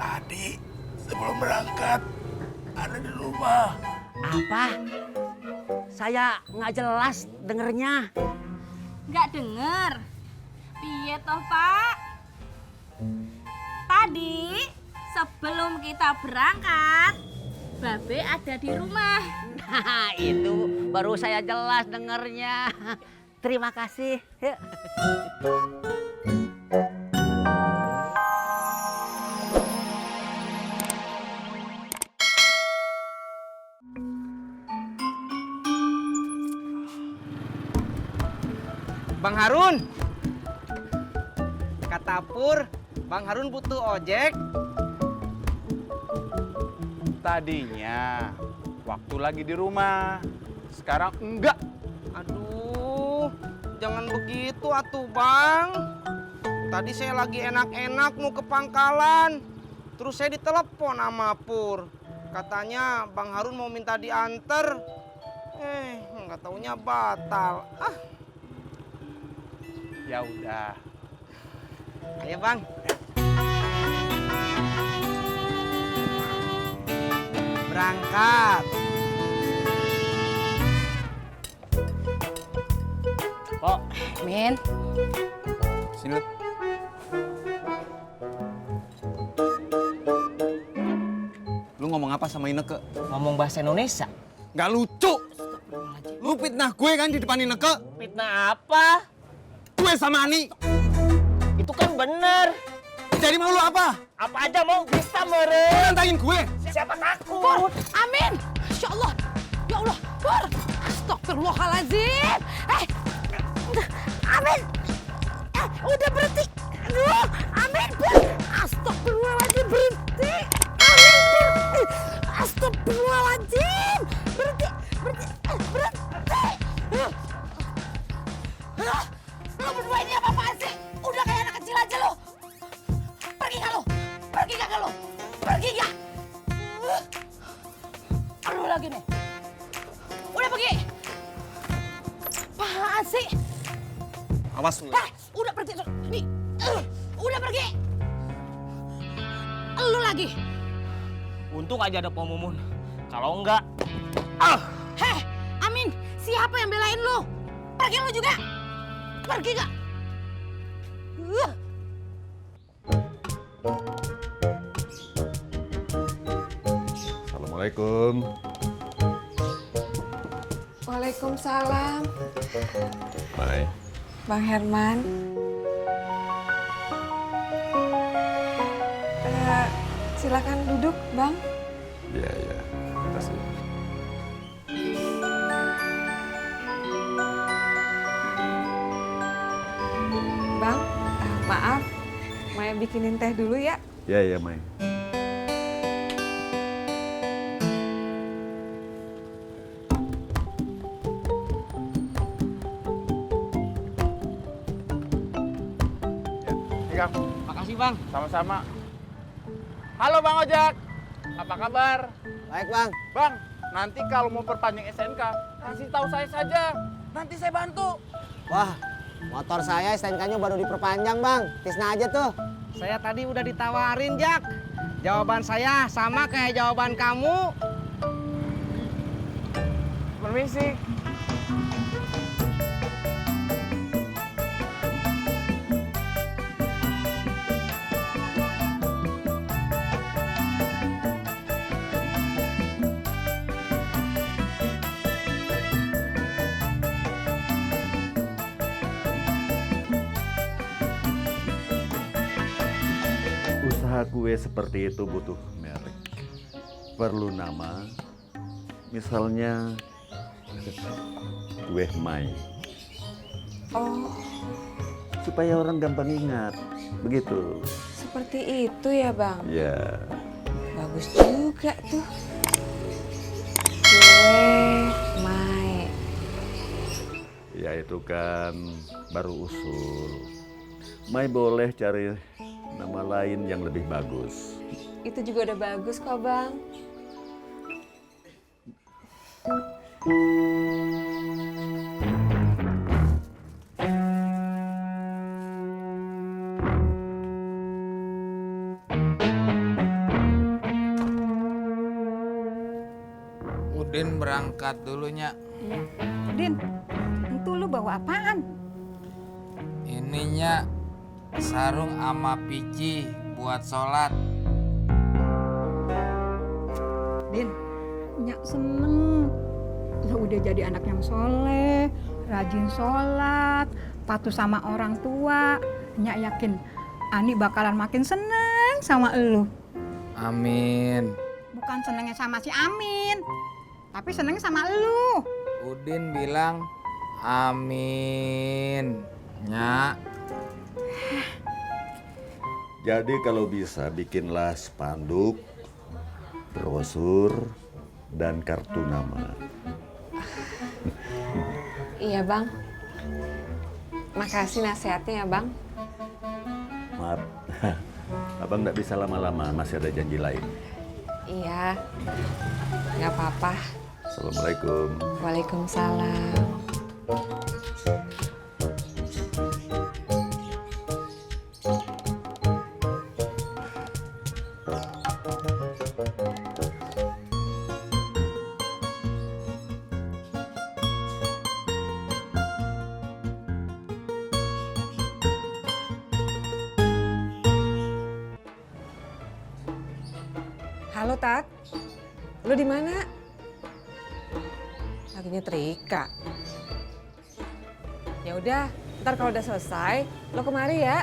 Tadi sebelum berangkat ada di rumah. Apa? Saya nggak jelas dengernya. Nggak denger? Piye toh, Pak? Tadi sebelum kita berangkat, Babe ada di rumah. Nah, itu baru saya jelas dengernya. Terima kasih. Yuk. Bang Harun, kata Pur, Bang Harun butuh ojek. Tadinya waktu lagi di rumah, sekarang enggak. Aduh, jangan begitu atuh Bang. Tadi saya lagi enak-enak mau ke pangkalan, terus saya ditelepon sama Pur. Katanya Bang Harun mau minta diantar. Nggak taunya batal. Ya udah. Ayo Bang. Berangkat. Kok, Min? Sini. Lu ngomong apa sama Ineke? Ngomong bahasa Indonesia. Nggak lucu. Lu fitnah gue kan di depan Ineke. Fitnah apa? Gue sama Ani. Itu kan bener. Jadi mau lu apa? Apa aja mau bisa meren. Nantangin gue. Siapa takut? Amin. Insya Allah. Ya Allah. Pur. Astagfirullahaladzim. Amin. Udah berhenti. Aduh. Amin, Pur. Astagfirullahaladzim. Berhenti. Amin, Pur. Astagfirullahaladzim. Berhenti. Lo berdua ini apa-apaan sih? Udah kayak anak kecil aja lo. Pergi gak lo? Pergi gak lo? Pergi gak? Aduh lagi nih. Udah pergi. Apaan sih? Awas lu. Udah pergi. Nih. Udah pergi. Lu lagi. Untung aja ada Pak Mumun. Kalau enggak, Heh, Amin. Siapa yang belain lu? Pergi lu juga. Pergi gak? Assalamualaikum. Waalaikumsalam, Mai. Bang Herman. Silakan duduk, Bang. Iya, iya. Terima kasih. Bang, maaf. Maya bikinin teh dulu ya. Iya, iya, Mai. Iya, Kang. Makasih Bang. Sama-sama. Halo Bang Ojek. Apa kabar? Baik Bang. Bang, nanti kalau mau perpanjang SNK, kasih tahu saya saja. Nanti saya bantu. Wah, motor saya STNK-nya baru diperpanjang Bang. Tisna aja tuh. Saya tadi udah ditawarin Jak. Jawaban saya sama kayak jawaban kamu. Permisi. Usaha kue seperti itu butuh merek. Perlu nama. Misalnya kue Mai. Oh, Supaya orang gampang ingat. Begitu. seperti itu ya, Bang. Ya. Bagus juga tuh. Kue Mai. Ya itu kan baru usul. Mai boleh cari nama lain yang lebih bagus. Itu juga udah bagus kok, Bang. berangkat dulunya. Din, itu lu bawa apaan? Ininya sarung sama pici buat sholat. Din, Nyak seneng. Lo udah jadi anak yang soleh, rajin sholat, patuh sama orang tua. Nyak yakin Ani bakalan makin seneng sama elu. Amin. Bukan senengnya sama si Amin, tapi senengnya sama elu. Udin bilang amin. Nyak. Jadi kalau bisa bikinlah spanduk, brosur, dan kartu nama. Iya bang. Makasih nasihatnya ya bang. Maaf, abang nggak bisa lama-lama, masih ada janji lain. Iya, nggak apa-apa. Assalamualaikum. Waalaikumsalam. Halo Tat, lu di mana? Lagi nyetrika. Ya udah, ntar kalau udah selesai, lo kemari ya.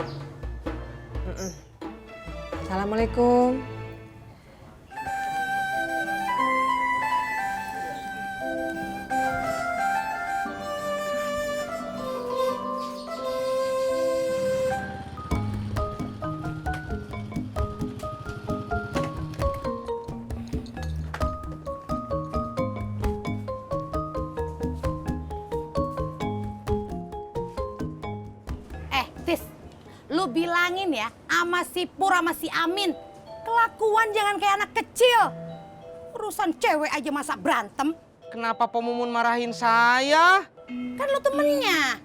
Assalamualaikum. Tis, lu bilangin ya sama si Pur sama si Amin, kelakuan jangan kayak anak kecil. Urusan cewek aja masa berantem. Kenapa Pak Mumun marahin saya? Kan lu temennya.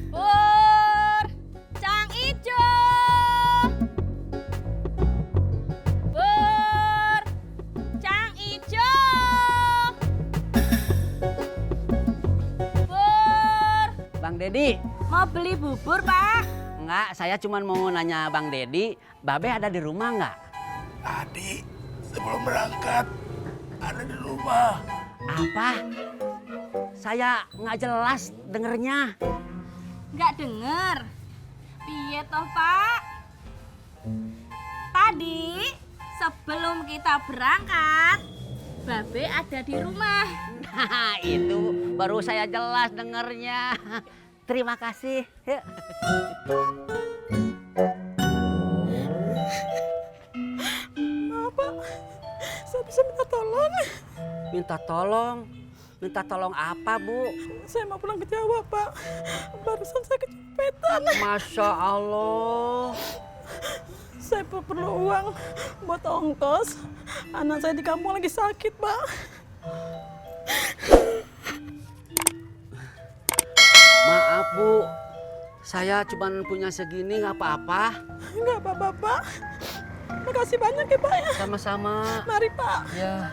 Pur, Cang Ijo. Pur, Cang Ijo. Pur, Bang Dedi. mau beli bubur, Pak? Enggak, saya cuma mau nanya Bang Dedi, Babe ada di rumah nggak? Tadi sebelum berangkat ada di rumah. Apa? Saya nggak jelas dengernya. Nggak denger. Piye toh, Pak? Tadi sebelum kita berangkat, Babe ada di rumah. Nah, itu baru saya jelas dengernya. Terima kasih. Yuk. Pak, saya bisa minta tolong. Minta tolong? Minta tolong apa, Bu? Saya mau pulang ke Jawa, Pak. Barusan saya kecopetan. Masya Allah. Saya perlu uang buat ongkos. Anak saya di kampung lagi sakit, Pak. Maaf, Bu. Saya cuma punya segini, nggak apa-apa. Nggak apa-apa, Pak. Makasih banyak ya, Pak. Sama-sama. Mari, Pak. Ya.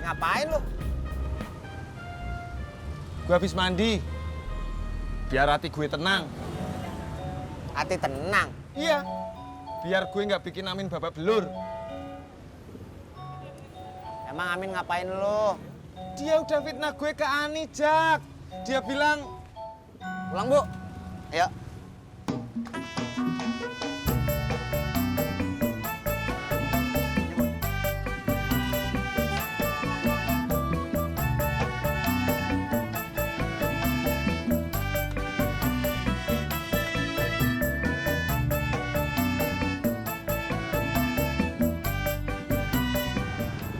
Ngapain lu? Gue habis mandi. Biar hati gue tenang. Hati tenang. Iya. Biar gue nggak bikin Amin babak belur. Emang Amin ngapain lu? Dia udah fitnah gue ke Ani, Jak. Dia bilang, Pulang, Bu. Ayo.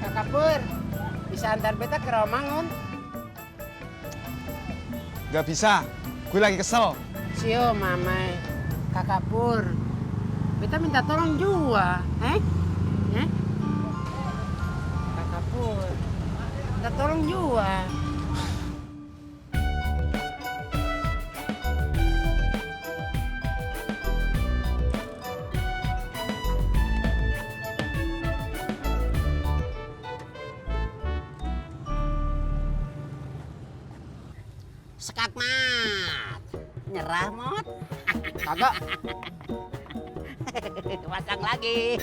Kakak Pur, bisa antar beta ke Romangun? nggak bisa. Gue lagi kesel. Sio, mamai. Kakak Pur, Beta minta tolong juga, Kakak Pur, minta tolong juga. Skakmat. Nyerah, Mot. Kagak. Pasang lagi.